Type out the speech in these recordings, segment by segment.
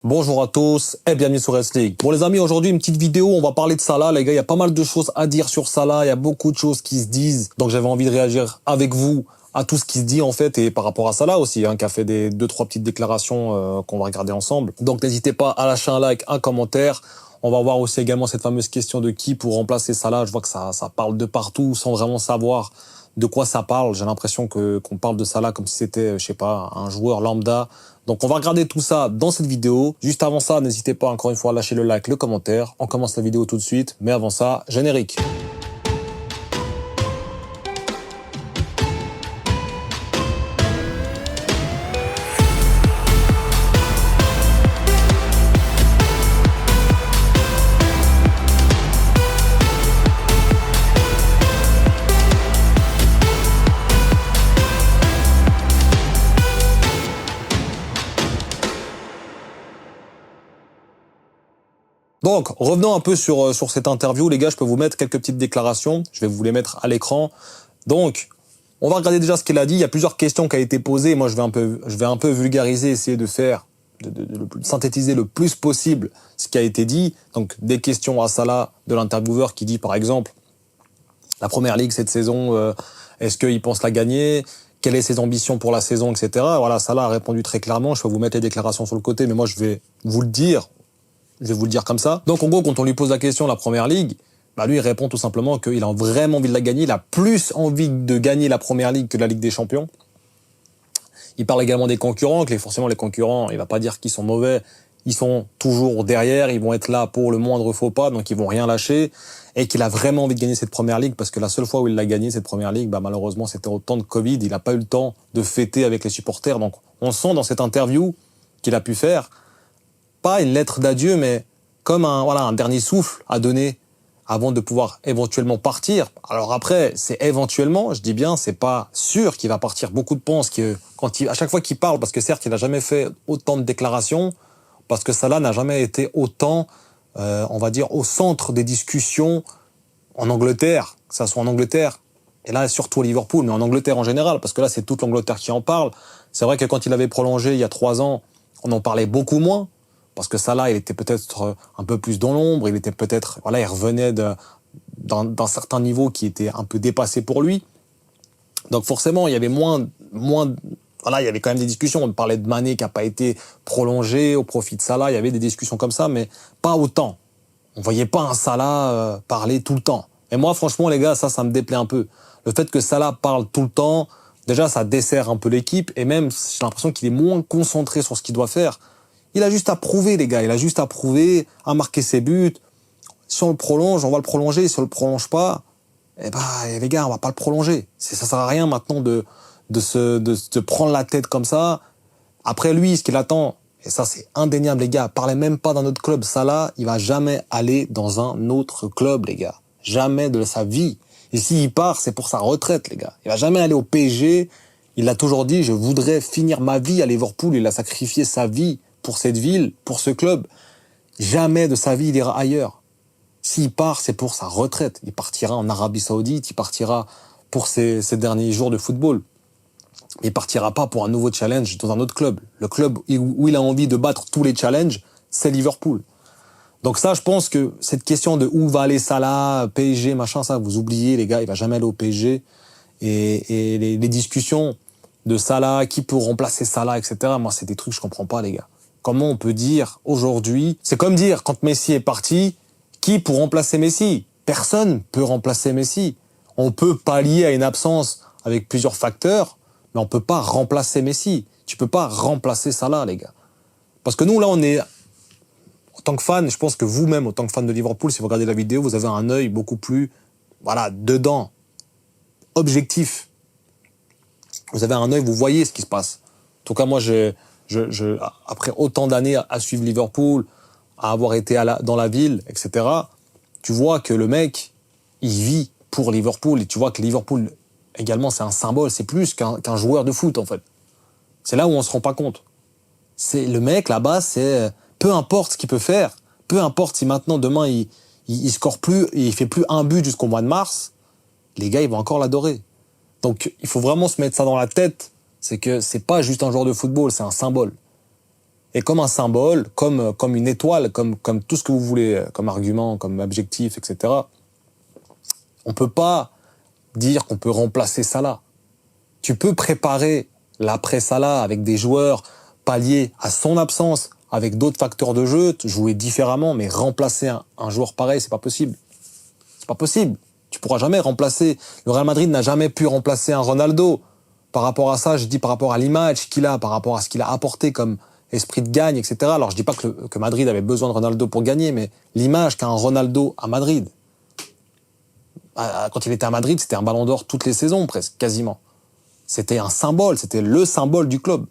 Bonjour à tous et bienvenue sur Wrestling. Bon les amis, aujourd'hui une petite vidéo, on va parler de Salah les gars, il y a pas mal de choses à dire sur Salah, il y a beaucoup de choses qui se disent, donc j'avais envie de réagir avec vous à tout ce qui se dit en fait et par rapport à Salah aussi, qui a fait des 2-3 petites déclarations qu'on va regarder ensemble. Donc n'hésitez pas à lâcher un like, un commentaire. On va voir aussi également cette fameuse question de qui pour remplacer Salah. Je vois que ça parle de partout sans vraiment savoir de quoi ça parle. J'ai l'impression qu'on parle de Salah comme si c'était, je sais pas, un joueur lambda. Donc on va regarder tout ça dans cette vidéo. Juste avant ça, n'hésitez pas encore une fois à lâcher le like, le commentaire. On commence la vidéo tout de suite. Mais avant ça, générique. Donc, revenons un peu sur cette interview. Les gars, je peux vous mettre quelques petites déclarations. Je vais vous les mettre à l'écran. Donc, on va regarder déjà ce qu'il a dit. Il y a plusieurs questions qui ont été posées. Moi, je vais un peu vulgariser, essayer de faire, de synthétiser le plus possible ce qui a été dit. Donc, des questions à Salah de l'intervieweur qui dit, par exemple, la Première Ligue cette saison, est-ce qu'il pense la gagner? Quelles sont ses ambitions pour la saison, etc. Voilà, Salah a répondu très clairement. Je peux vous mettre les déclarations sur le côté, mais moi, je vais vous le dire. Je vais vous le dire comme ça. Donc, en gros, quand on lui pose la question de la Première Ligue, lui, il répond tout simplement qu'il a vraiment envie de la gagner. Il a plus envie de gagner la Première Ligue que la Ligue des Champions. Il parle également des concurrents, que forcément, les concurrents, il va pas dire qu'ils sont mauvais. Ils sont toujours derrière. Ils vont être là pour le moindre faux pas. Donc, ils vont rien lâcher. Et qu'il a vraiment envie de gagner cette Première Ligue parce que la seule fois où il l'a gagné, cette Première Ligue, malheureusement, c'était au temps de Covid. Il n'a pas eu le temps de fêter avec les supporters. Donc, on sent dans cette interview qu'il a pu faire, pas une lettre d'adieu, mais comme un dernier souffle à donner avant de pouvoir éventuellement partir. Alors après, c'est éventuellement, je dis bien, c'est pas sûr qu'il va partir. Beaucoup de pensent que à chaque fois qu'il parle, parce que certes, il n'a jamais fait autant de déclarations, parce que Salah n'a jamais été autant, on va dire, au centre des discussions en Angleterre, que ça soit en Angleterre, et là surtout à Liverpool, mais en Angleterre en général, parce que là c'est toute l'Angleterre qui en parle. C'est vrai que quand il avait prolongé il y a 3 ans, on en parlait beaucoup moins, parce que Salah, il était peut-être un peu plus dans l'ombre, il était peut-être, il revenait d'un certain niveau qui était un peu dépassé pour lui. Donc forcément, il y avait moins, il y avait quand même des discussions. On parlait de Mané qui n'a pas été prolongé au profit de Salah. Il y avait des discussions comme ça, mais pas autant. On voyait pas un Salah parler tout le temps. Et moi, franchement, les gars, ça me déplaît un peu. Le fait que Salah parle tout le temps, déjà, ça dessert un peu l'équipe. Et même, j'ai l'impression qu'il est moins concentré sur ce qu'il doit faire. Il a juste à prouver, les gars. Il a juste à prouver, à marquer ses buts. Si on le prolonge, on va le prolonger. Si on le prolonge pas, les gars, on va pas le prolonger. Ça sert à rien maintenant de se prendre la tête comme ça. Après lui, ce qu'il attend, et ça c'est indéniable, les gars, parlez même pas d'un autre club. Salah, il va jamais aller dans un autre club, les gars. Jamais de sa vie. Et s'il part, c'est pour sa retraite, les gars. Il va jamais aller au PSG. Il a toujours dit, je voudrais finir ma vie à Liverpool. Il a sacrifié sa vie pour cette ville, pour ce club. Jamais de sa vie, il ira ailleurs. S'il part, c'est pour sa retraite. Il partira en Arabie Saoudite, il partira pour ses derniers jours de football. Il partira pas pour un nouveau challenge dans un autre club. Le club où il a envie de battre tous les challenges, c'est Liverpool. Donc ça, je pense que cette question de où va aller Salah, PSG, machin, ça, vous oubliez, les gars, il va jamais aller au PSG. Et les discussions de Salah, qui peut remplacer Salah, etc., moi, c'est des trucs que je comprends pas, les gars. Comment on peut dire aujourd'hui, c'est comme dire, quand Messi est parti, qui pour remplacer Messi? Personne peut remplacer Messi. On peut pallier à une absence avec plusieurs facteurs, mais on peut pas remplacer Messi. Tu peux pas remplacer Salah, les gars. Parce que nous, là, on est, en tant que fan, je pense que vous-même, en tant que fan de Liverpool, si vous regardez la vidéo, vous avez un œil beaucoup plus, dedans, objectif. Vous avez un œil, vous voyez ce qui se passe. En tout cas, moi, après autant d'années à suivre Liverpool, à avoir été dans la ville, etc., tu vois que le mec, il vit pour Liverpool. Et tu vois que Liverpool, également, c'est un symbole. C'est plus qu'un joueur de foot, en fait. C'est là où on se rend pas compte. C'est le mec, là-bas, c'est peu importe ce qu'il peut faire, peu importe si maintenant, demain, il score plus, il fait plus un but jusqu'au mois de mars, les gars, ils vont encore l'adorer. Donc, il faut vraiment se mettre ça dans la tête. C'est que c'est pas juste un joueur de football, c'est un symbole. et comme un symbole, comme une étoile, comme tout ce que vous voulez, comme argument, comme objectif, etc. On peut pas dire qu'on peut remplacer Salah. Tu peux préparer l'après Salah avec des joueurs pallier à son absence, avec d'autres facteurs de jeu, jouer différemment, mais remplacer un joueur pareil, c'est pas possible. C'est pas possible. Tu pourras jamais remplacer. Le Real Madrid n'a jamais pu remplacer un Ronaldo. Par rapport à ça, je dis par rapport à l'image qu'il a, par rapport à ce qu'il a apporté comme esprit de gagne, etc. Alors je dis pas que Madrid avait besoin de Ronaldo pour gagner, mais l'image qu'a un Ronaldo à Madrid. Quand il était à Madrid, c'était un ballon d'or toutes les saisons, presque, quasiment. C'était un symbole, c'était le symbole du club.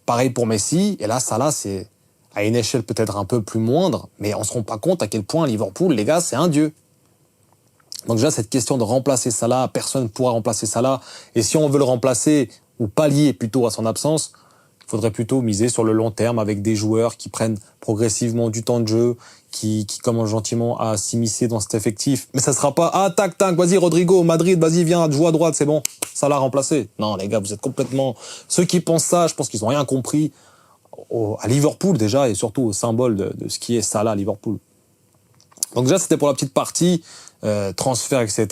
Pareil pour Messi, et là, Salah, c'est à une échelle peut-être un peu plus moindre, mais on se rend pas compte à quel point Liverpool, les gars, c'est un dieu. Donc déjà, cette question de remplacer Salah, personne ne pourra remplacer Salah, et si on veut le remplacer, ou pallier plutôt à son absence, il faudrait plutôt miser sur le long terme avec des joueurs qui prennent progressivement du temps de jeu, qui commencent gentiment à s'immiscer dans cet effectif. Mais ça sera pas, ah, tac, tac, vas-y, Rodrigo, Madrid, vas-y, viens, joue à droite, c'est bon. Salah remplacé. Non, les gars, vous êtes complètement, ceux qui pensent ça, je pense qu'ils ont rien compris à Liverpool déjà, et surtout au symbole de ce qui est Salah à Liverpool. Donc déjà, c'était pour la petite partie, transfert, etc.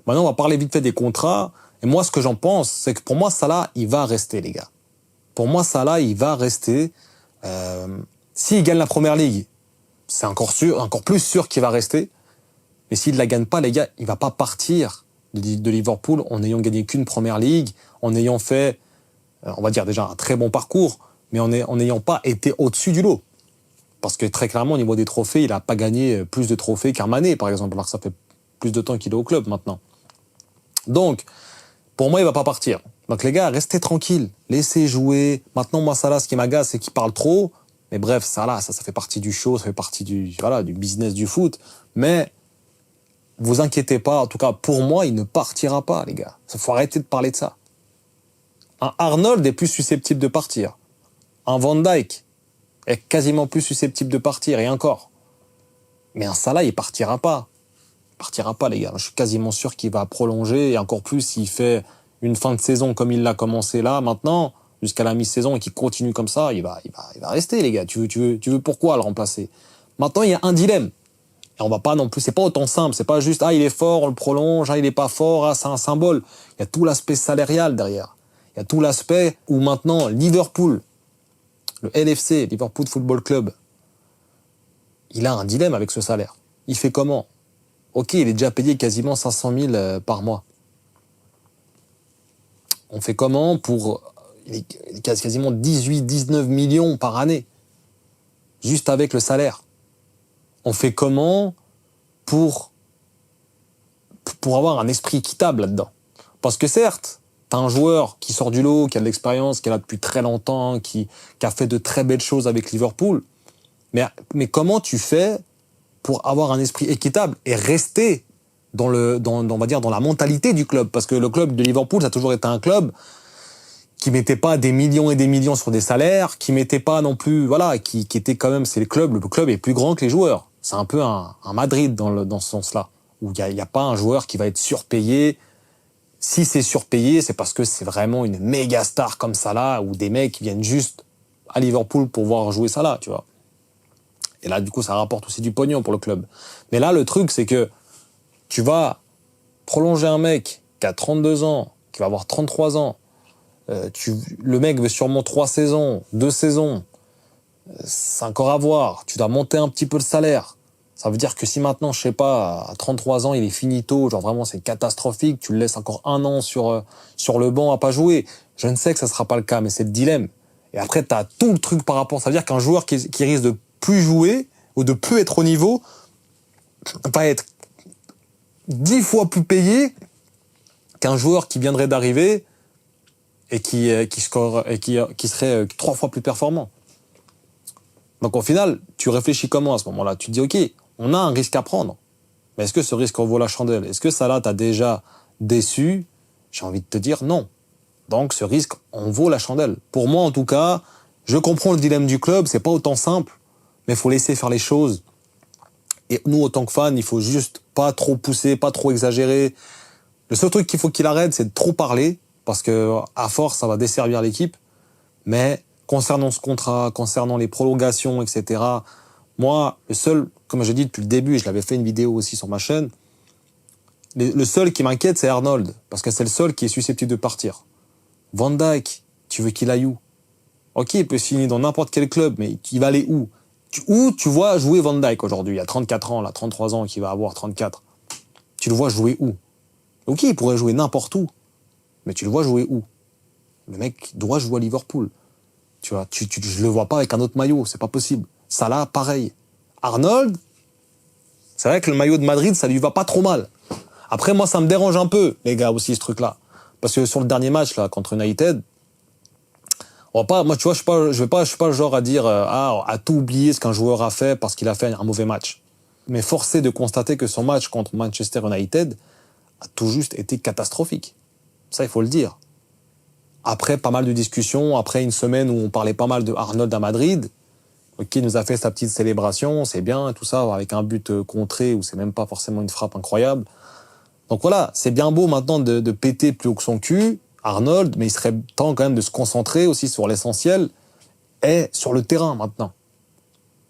Maintenant, on va parler vite fait des contrats. Et moi, ce que j'en pense, c'est que pour moi, Salah, il va rester, les gars. Pour moi, Salah, il va rester. S'il gagne la Première Ligue, c'est encore plus sûr qu'il va rester. Mais s'il ne la gagne pas, les gars, il va pas partir de Liverpool en n'ayant gagné qu'une Première Ligue, en ayant fait, on va dire déjà un très bon parcours, mais en n'ayant pas été au-dessus du lot. Parce que très clairement, au niveau des trophées, il n'a pas gagné plus de trophées qu'un Mané, par exemple, alors que ça fait plus de temps qu'il est au club maintenant. Donc, pour moi, il va pas partir. Donc les gars, restez tranquilles, laissez jouer. Maintenant, moi, Salah, ce qui m'agace, c'est qu'il parle trop. Mais bref, Salah, ça fait partie du show, ça fait partie du business du foot. Mais vous inquiétez pas, en tout cas, pour moi, il ne partira pas, les gars. Il faut arrêter de parler de ça. Un Arnold est plus susceptible de partir. Un Van Dijk est quasiment plus susceptible de partir, et encore. Mais un Salah, il partira pas. Il partira pas, les gars. Je suis quasiment sûr qu'il va prolonger, et encore plus s'il fait une fin de saison comme il l'a commencé là, maintenant, jusqu'à la mi-saison, et qu'il continue comme ça, il va rester, les gars. Tu veux pourquoi le remplacer? Maintenant, il y a un dilemme. Et on va pas non plus, c'est pas autant simple, c'est pas juste, ah, il est fort, on le prolonge, ah, il est pas fort, ah, c'est un symbole. Il y a tout l'aspect salarial derrière. Il y a tout l'aspect où maintenant, Liverpool, le LFC, Liverpool Football Club, il a un dilemme avec ce salaire. Il fait comment? Ok, il est déjà payé quasiment 500 000 par mois. On fait comment pour... Il est quasiment 18-19 millions par année, juste avec le salaire. On fait comment pour avoir un esprit équitable là-dedans? Parce que certes, t'as un joueur qui sort du lot, qui a de l'expérience, qui est là depuis très longtemps, qui a fait de très belles choses avec Liverpool. Mais comment tu fais pour avoir un esprit équitable et rester on va dire, dans la mentalité du club? Parce que le club de Liverpool, ça a toujours été un club qui mettait pas des millions et des millions sur des salaires, qui mettait pas non plus, voilà, qui était quand même, le club est plus grand que les joueurs. C'est un peu un Madrid dans ce sens-là, où il y a pas un joueur qui va être surpayé. Si c'est surpayé, c'est parce que c'est vraiment une méga star comme ça là, ou des mecs qui viennent juste à Liverpool pour voir jouer ça là, tu vois. Et là, du coup, ça rapporte aussi du pognon pour le club. Mais là, le truc, c'est que tu vas prolonger un mec qui a 32 ans, qui va avoir 33 ans, le mec veut sûrement 3 saisons, 2 saisons, c'est encore à voir. Tu dois monter un petit peu le salaire. Ça veut dire que si maintenant, je sais pas, à 33 ans, il est finito, genre vraiment c'est catastrophique, tu le laisses encore 1 an sur le banc à pas jouer. Je ne sais que ça sera pas le cas, mais c'est le dilemme. Et après, t'as tout le truc par rapport. Ça veut dire qu'un joueur qui risque de plus jouer, ou de plus être au niveau, va être 10 fois plus payé qu'un joueur qui viendrait d'arriver et qui serait 3 fois plus performant. Donc au final, tu réfléchis comment à ce moment-là? Tu te dis, ok, on a un risque à prendre. Mais est-ce que ce risque en vaut la chandelle? Est-ce que ça là t'a déjà déçu? J'ai envie de te dire non. Donc ce risque en vaut la chandelle. Pour moi en tout cas, je comprends le dilemme du club, c'est pas autant simple, mais il faut laisser faire les choses. Et nous, en tant que fans, il faut juste pas trop pousser, pas trop exagérer. Le seul truc qu'il faut qu'il arrête, c'est de trop parler, parce que à force, ça va desservir l'équipe. Mais concernant ce contrat, concernant les prolongations, etc. Moi, le seul, comme j'ai dit depuis le début, et je l'avais fait une vidéo aussi sur ma chaîne, le seul qui m'inquiète, c'est Arnold, parce que c'est le seul qui est susceptible de partir. Van Dijk, tu veux qu'il aille où? Ok, il peut signer dans n'importe quel club, mais il va aller où? Où tu vois jouer Van Dijk aujourd'hui? Il a 34 ans, là, 33 ans, qu'il va avoir 34. Tu le vois jouer où? Ok, il pourrait jouer n'importe où, mais tu le vois jouer où? Le mec doit jouer à Liverpool. Tu vois, je le vois pas avec un autre maillot, c'est pas possible. Salah, pareil. Arnold, c'est vrai que le maillot de Madrid, ça lui va pas trop mal. Après, moi, ça me dérange un peu, les gars, aussi, ce truc-là. Parce que sur le dernier match, là, contre United, on va pas, moi, tu vois, je suis pas le genre à dire, à tout oublier ce qu'un joueur a fait parce qu'il a fait un mauvais match. Mais forcé de constater que son match contre Manchester United a tout juste été catastrophique. Ça, il faut le dire. Après pas mal de discussions, après une semaine où on parlait pas mal de Arnold à Madrid, qui nous a fait sa petite célébration, c'est bien, tout ça, avec un but contré où c'est même pas forcément une frappe incroyable. Donc voilà, c'est bien beau maintenant de péter plus haut que son cul, Arnold, mais il serait temps quand même de se concentrer aussi sur l'essentiel et sur le terrain maintenant.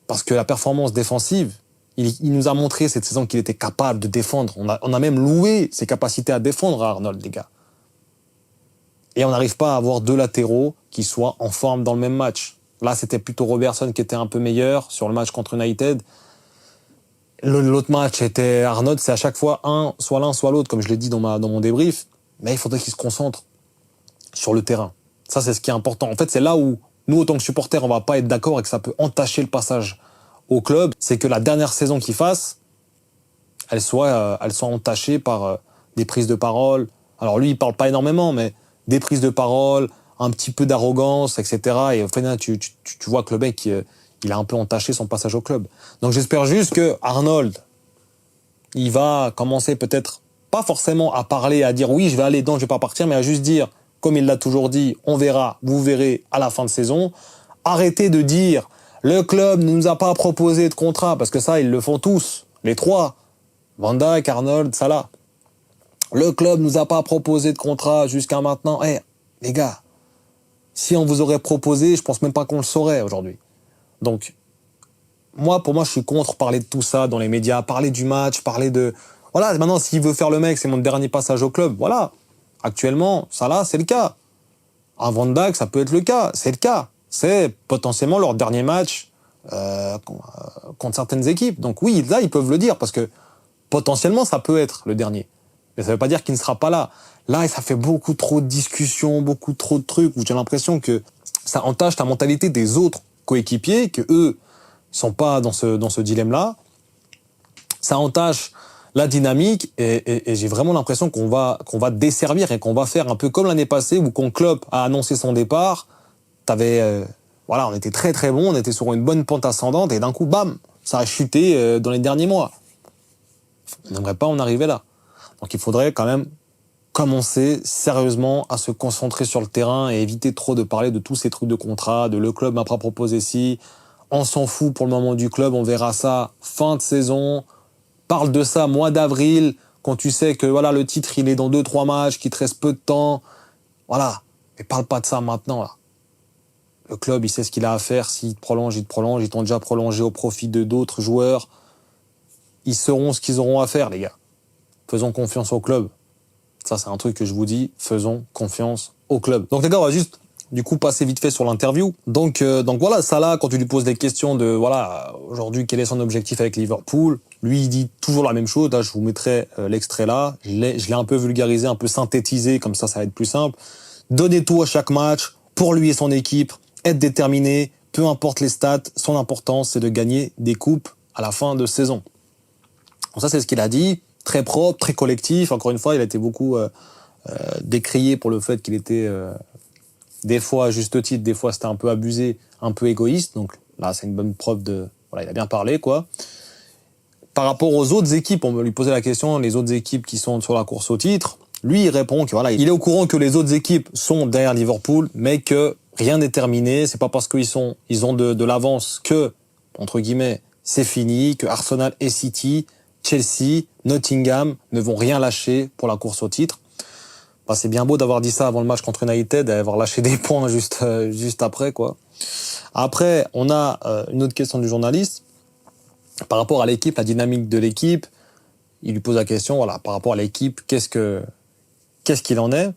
Parce que la performance défensive, il nous a montré cette saison qu'il était capable de défendre. On a même loué ses capacités à défendre à Arnold, les gars. Et on n'arrive pas à avoir deux latéraux qui soient en forme dans le même match. Là, c'était plutôt Robertson qui était un peu meilleur sur le match contre United. L'autre match était Arnold, c'est à chaque fois soit l'un, soit l'autre, comme je l'ai dit dans mon débrief. Mais il faudrait qu'il se concentre sur le terrain. Ça, c'est ce qui est important. En fait, c'est là où nous, autant que supporters, on va pas être d'accord et que ça peut entacher le passage au club. C'est que la dernière saison qu'il fasse, elle soit entachée par des prises de parole. Alors lui, il parle pas énormément, mais des prises de parole, un petit peu d'arrogance, etc. Et au final, tu vois que le mec, il a un peu entaché son passage au club. Donc j'espère juste que Arnold, il va commencer peut-être, pas forcément à parler, à dire oui, je vais aller, non, je vais pas partir, mais à juste dire, comme il l'a toujours dit, on verra, vous verrez à la fin de saison. Arrêtez de dire, le club ne nous a pas proposé de contrat, parce que ça, ils le font tous, les trois. Van Dijk, Arnold, Salah. Le club nous a pas proposé de contrat jusqu'à maintenant. Eh, les gars, si on vous aurait proposé, je pense même pas qu'on le saurait aujourd'hui. Donc, pour moi, je suis contre parler de tout ça dans les médias, parler du match, parler de... Voilà, maintenant, s'il veut faire le mec, c'est mon dernier passage au club. Voilà. Actuellement, ça là, c'est le cas. Un Van Dijk, ça peut être le cas. C'est le cas. C'est potentiellement leur dernier match contre certaines équipes. Donc oui, là, ils peuvent le dire parce que potentiellement, ça peut être le dernier. Mais ça veut pas dire qu'il ne sera pas là. Là, ça fait beaucoup trop de discussions, beaucoup trop de trucs où j'ai l'impression que ça entache la mentalité des autres coéquipiers, que eux sont pas dans ce dilemme-là. Ça entache la dynamique et j'ai vraiment l'impression qu'on va desservir et qu'on va faire un peu comme l'année passée où quand Klopp a annoncé son départ, on était très très bon, on était sur une bonne pente ascendante et d'un coup, bam, ça a chuté dans les derniers mois. On n'aimerait pas en arriver là. Donc il faudrait quand même commencer sérieusement à se concentrer sur le terrain et éviter trop de parler de tous ces trucs de contrat, de le club m'a pas proposé ci, on s'en fout pour le moment du club, on verra ça fin de saison, parle de ça mois d'avril, quand tu sais que voilà le titre il est dans 2-3 matchs, qu'il te reste peu de temps, voilà, mais parle pas de ça maintenant là. Le club il sait ce qu'il a à faire, s'il te prolonge, ils t'ont déjà prolongé au profit de d'autres joueurs, ils sauront ce qu'ils auront à faire les gars. Faisons confiance au club. Ça, c'est un truc que je vous dis. Faisons confiance au club. Donc, les gars, on va juste, du coup, passer vite fait sur l'interview. Donc voilà, Salah, quand tu lui poses des questions de, voilà, aujourd'hui, quel est son objectif avec Liverpool? Lui, il dit toujours la même chose. Là, je vous mettrai l'extrait là. Je l'ai un peu vulgarisé, un peu synthétisé. Comme ça va être plus simple. Donnez tout à chaque match pour lui et son équipe. Être déterminé. Peu importe les stats. Son importance, c'est de gagner des coupes à la fin de saison. Donc ça, c'est ce qu'il a dit. Très propre, très collectif. Encore une fois, il a été beaucoup décrié pour le fait qu'il était des fois à juste titre, des fois c'était un peu abusé, un peu égoïste. Donc là, c'est une bonne preuve de... Voilà, il a bien parlé, quoi. Par rapport aux autres équipes, on me lui posait la question, les autres équipes qui sont sur la course au titre, lui, il répond que voilà, il est au courant que les autres équipes sont derrière Liverpool, mais que rien n'est terminé. C'est pas parce qu'ils ont de l'avance que, entre guillemets, c'est fini, que Arsenal et City, Chelsea, Nottingham ne vont rien lâcher pour la course au titre. Bah, c'est bien beau d'avoir dit ça avant le match contre United et d'avoir lâché des points juste après, quoi. Après, on a une autre question du journaliste. Par rapport à l'équipe, la dynamique de l'équipe, il lui pose la question, voilà, par rapport à l'équipe, qu'est-ce qu'il en est?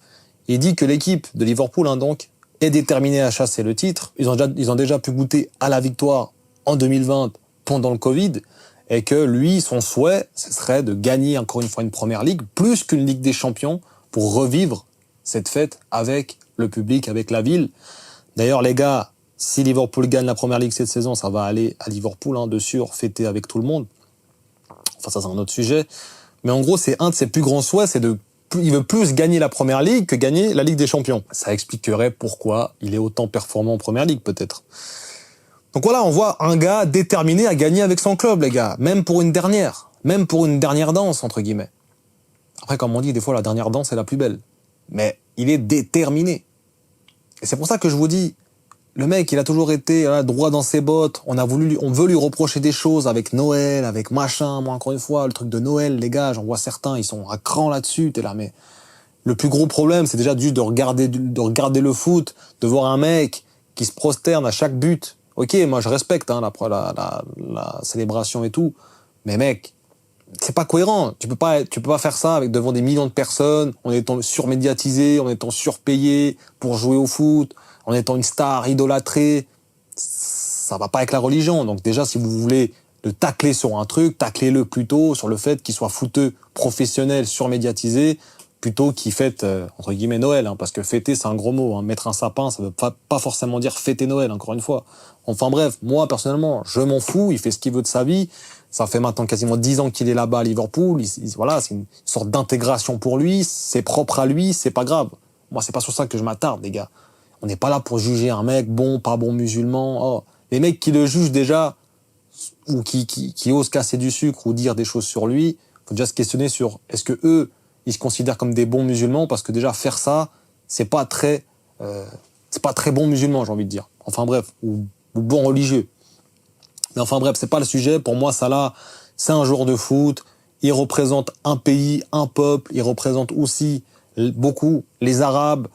Il dit que l'équipe de Liverpool, donc, est déterminée à chasser le titre. Ils ont déjà pu goûter à la victoire en 2020 pendant le Covid, et que lui, son souhait, ce serait de gagner encore une fois une première ligue, plus qu'une Ligue des Champions, pour revivre cette fête avec le public, avec la ville. D'ailleurs, les gars, si Liverpool gagne la première ligue cette saison, ça va aller à Liverpool, de sûr, fêter avec tout le monde. Enfin, ça, c'est un autre sujet. Mais en gros, c'est un de ses plus grands souhaits, il veut plus gagner la première ligue que gagner la Ligue des Champions. Ça expliquerait pourquoi il est autant performant en première ligue, peut-être. Donc voilà, on voit un gars déterminé à gagner avec son club, les gars. Même pour une dernière danse, entre guillemets. Après, comme on dit, des fois, la dernière danse est la plus belle. Mais il est déterminé. Et c'est pour ça que je vous dis, le mec, il a toujours été droit dans ses bottes. On veut lui reprocher des choses avec Noël, avec machin. Moi, encore une fois, le truc de Noël, les gars, j'en vois certains, ils sont à cran là-dessus. T'es là, mais le plus gros problème, c'est déjà juste de regarder le foot, de voir un mec qui se prosterne à chaque but. Ok, moi, je respecte la célébration et tout, mais mec, c'est pas cohérent. Tu peux pas faire ça devant des millions de personnes, en étant surmédiatisé, en étant surpayé pour jouer au foot, en étant une star idolâtrée. Ça va pas avec la religion. Donc déjà, si vous voulez le tacler sur un truc, taclez-le plutôt sur le fait qu'il soit footeux, professionnel, surmédiatisé, plutôt qu'il fête, entre guillemets, Noël. Parce que fêter, c'est un gros mot. Mettre un sapin, ça veut pas forcément dire fêter Noël, encore une fois. Enfin bref, moi, personnellement, je m'en fous. Il fait ce qu'il veut de sa vie. Ça fait maintenant quasiment 10 ans qu'il est là-bas à Liverpool. Voilà, c'est une sorte d'intégration pour lui. C'est propre à lui, c'est pas grave. Moi, c'est pas sur ça que je m'attarde, les gars. On n'est pas là pour juger un mec bon, pas bon musulman. Oh. Les mecs qui le jugent déjà, ou qui osent casser du sucre ou dire des choses sur lui, faut déjà se questionner sur est-ce que eux, ils se considèrent comme des bons musulmans, parce que déjà faire ça, c'est pas très bon musulman, j'ai envie de dire. Enfin bref, ou bon religieux. Mais enfin bref, c'est pas le sujet. Pour moi, Salah, c'est un joueur de foot. Il représente un pays, un peuple. Il représente aussi beaucoup les Arabes.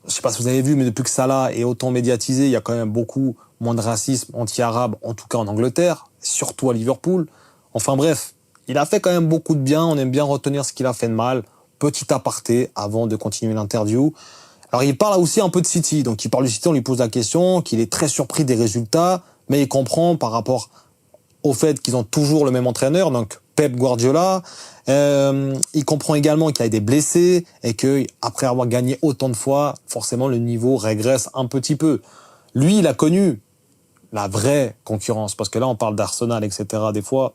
Je sais pas si vous avez vu, mais depuis que Salah est autant médiatisé, il y a quand même beaucoup moins de racisme anti-arabe, en tout cas en Angleterre, surtout à Liverpool. Enfin bref, il a fait quand même beaucoup de bien. On aime bien retenir ce qu'il a fait de mal. Petit aparté avant de continuer l'interview. Alors il parle aussi un peu de City. Donc il parle du City, on lui pose la question, qu'il est très surpris des résultats, mais il comprend par rapport au fait qu'ils ont toujours le même entraîneur, donc Pep Guardiola. Il comprend également qu'il y a des blessés et que après avoir gagné autant de fois, forcément le niveau régresse un petit peu. Lui, il a connu la vraie concurrence, parce que là on parle d'Arsenal, etc. Des fois,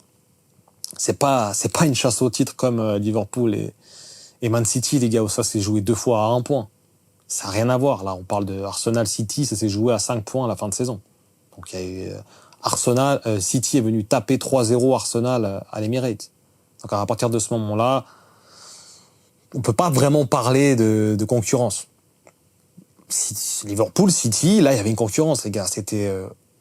c'est pas une chasse au titre comme Liverpool et Man City, les gars, où ça s'est joué 2 fois à 1 point. Ça n'a rien à voir. Là, on parle de Arsenal City, ça s'est joué à 5 points à la fin de saison. Donc il y a eu City est venu taper 3-0 Arsenal à l'Emirates. Donc à partir de ce moment-là, on peut pas vraiment parler de concurrence. Liverpool, City, là il y avait une concurrence, les gars. C'était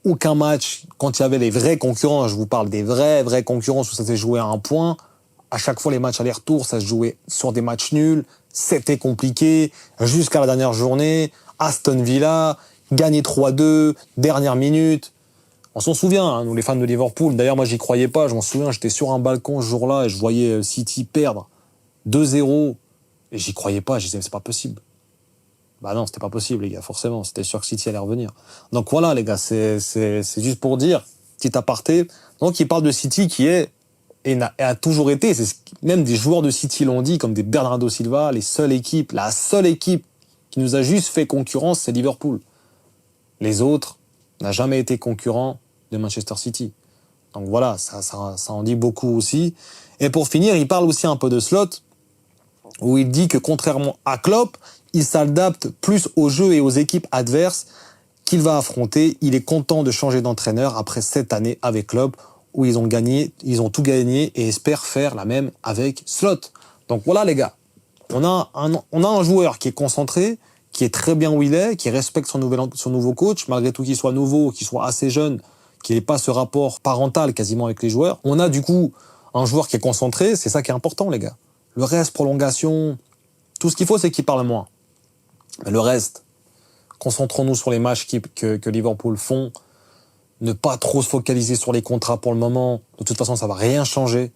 aucun match quand il y avait les vrais concurrents. Je vous parle des vrais concurrences où ça s'est joué à 1 point. À chaque fois les matchs aller-retour, ça se jouait sur des matchs nuls. C'était compliqué jusqu'à la dernière journée. Aston Villa gagné 3-2, dernière minute. On s'en souvient, nous les fans de Liverpool. D'ailleurs, moi, j'y croyais pas. Je m'en souviens, j'étais sur un balcon ce jour-là et je voyais City perdre 2-0. Et j'y croyais pas. Je disais, mais c'est pas possible. Bah non, c'était pas possible, les gars. Forcément, c'était sûr que City allait revenir. Donc voilà, les gars, c'est juste pour dire, petit aparté. Donc, il parle de City qui est et a toujours été. Même des joueurs de City l'ont dit, comme des Bernardo Silva, la seule équipe qui nous a juste fait concurrence, c'est Liverpool. Les autres n'a jamais été concurrent de Manchester City. Donc voilà, ça en dit beaucoup aussi. Et pour finir, il parle aussi un peu de Slot, où il dit que contrairement à Klopp, il s'adapte plus au jeu et aux équipes adverses qu'il va affronter. Il est content de changer d'entraîneur après 7 années avec Klopp, où ils ont tout gagné et espèrent faire la même avec Slot. Donc voilà les gars, on a un joueur qui est concentré, qui est très bien où il est, qui respecte son nouveau coach, malgré tout qu'il soit nouveau, qu'il soit assez jeune, qu'il n'ait pas ce rapport parental quasiment avec les joueurs. On a du coup un joueur qui est concentré, c'est ça qui est important les gars. Le reste, prolongation, Tout ce qu'il faut, c'est qu'il parle moins. Mais le reste, concentrons-nous sur les matchs que Liverpool font. Ne pas trop se focaliser sur les contrats pour le moment. De toute façon, ça va rien changer.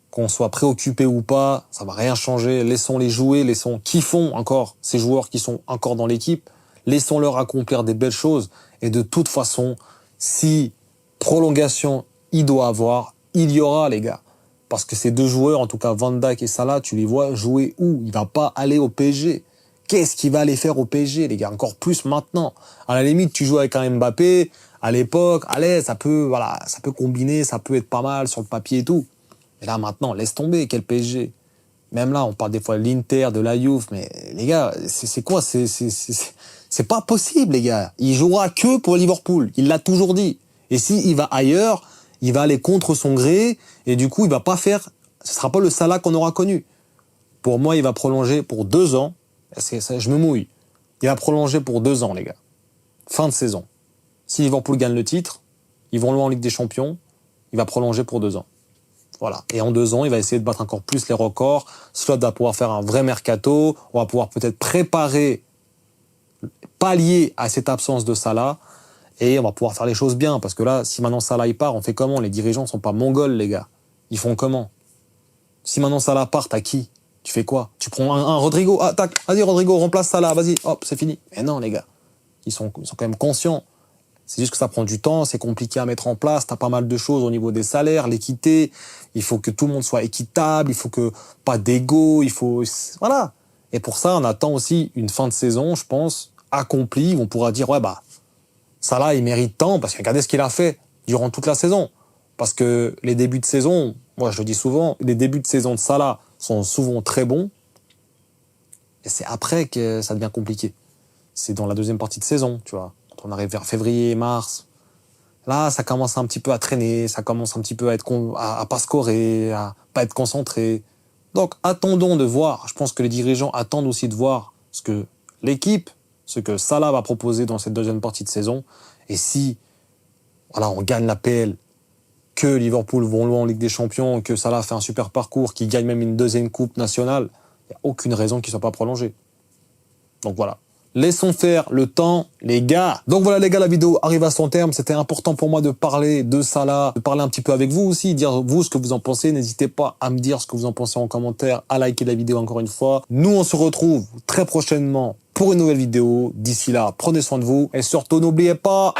Qu'on soit préoccupé ou pas, ça va rien changer. Laissons-les jouer, kiffons encore ces joueurs qui sont encore dans l'équipe. Laissons-leur accomplir des belles choses. Et de toute façon, si prolongation il doit avoir, il y aura, les gars. Parce que ces deux joueurs, en tout cas Van Dijk et Salah, tu les vois jouer où? Il va pas aller au PSG. Qu'est-ce qu'il va aller faire au PSG, les gars? Encore plus maintenant. À la limite, tu joues avec un Mbappé. À l'époque, allez, ça peut combiner, ça peut être pas mal sur le papier et tout. Mais là, maintenant, laisse tomber, quel PSG? Même là, on parle des fois de l'Inter, de la Juve, mais les gars, c'est quoi? C'est pas possible, les gars. Il jouera que pour Liverpool. Il l'a toujours dit. Et s'il va ailleurs, il va aller contre son gré, et du coup, il va pas faire, ce sera pas le Salah qu'on aura connu. Pour moi, il va prolonger pour 2 ans. Je me mouille. Il va prolonger pour 2 ans, les gars. Fin de saison. Si Liverpool gagne le titre, ils vont loin en Ligue des Champions, il va prolonger pour 2 ans. Voilà. Et en 2 ans, il va essayer de battre encore plus les records. Slot va pouvoir faire un vrai mercato. On va pouvoir peut-être préparer, pallier à cette absence de Salah. Et on va pouvoir faire les choses bien. Parce que là, si maintenant Salah il part, on fait comment? Les dirigeants sont pas mongols, les gars. Ils font comment? Si maintenant Salah part, t'as qui? Tu fais quoi? Tu prends un Rodrigo. Ah, tac. Vas-y, Rodrigo, remplace Salah. Vas-y. Hop, c'est fini. Mais non, les gars. Ils sont quand même conscients. C'est juste que ça prend du temps, c'est compliqué à mettre en place, t'as pas mal de choses au niveau des salaires, l'équité, il faut que tout le monde soit équitable, il faut que pas d'ego, voilà. Et pour ça, on attend aussi une fin de saison, je pense, accomplie, où on pourra dire, ouais, Salah, il mérite tant, parce que regardez ce qu'il a fait durant toute la saison. Parce que les débuts de saison, moi je le dis souvent, les débuts de saison de Salah sont souvent très bons, et c'est après que ça devient compliqué. C'est dans la deuxième partie de saison, tu vois. Quand on arrive vers février, mars, là, ça commence un petit peu à traîner, ça commence un petit peu à pas scorer, à pas être concentré. Donc, attendons de voir. Je pense que les dirigeants attendent aussi de voir ce que l'équipe, ce que Salah va proposer dans cette deuxième partie de saison. Et si, voilà, on gagne la PL, que Liverpool vont loin en Ligue des Champions, que Salah fait un super parcours, qu'il gagne même une deuxième coupe nationale, il n'y a aucune raison qu'il ne soit pas prolongé. Donc voilà. Laissons faire le temps, les gars. Donc voilà, les gars, la vidéo arrive à son terme. C'était important pour moi de parler de Salah, de parler un petit peu avec vous aussi, dire vous ce que vous en pensez. N'hésitez pas à me dire ce que vous en pensez en commentaire, à liker la vidéo encore une fois. Nous, on se retrouve très prochainement pour une nouvelle vidéo. D'ici là, prenez soin de vous et surtout, n'oubliez pas...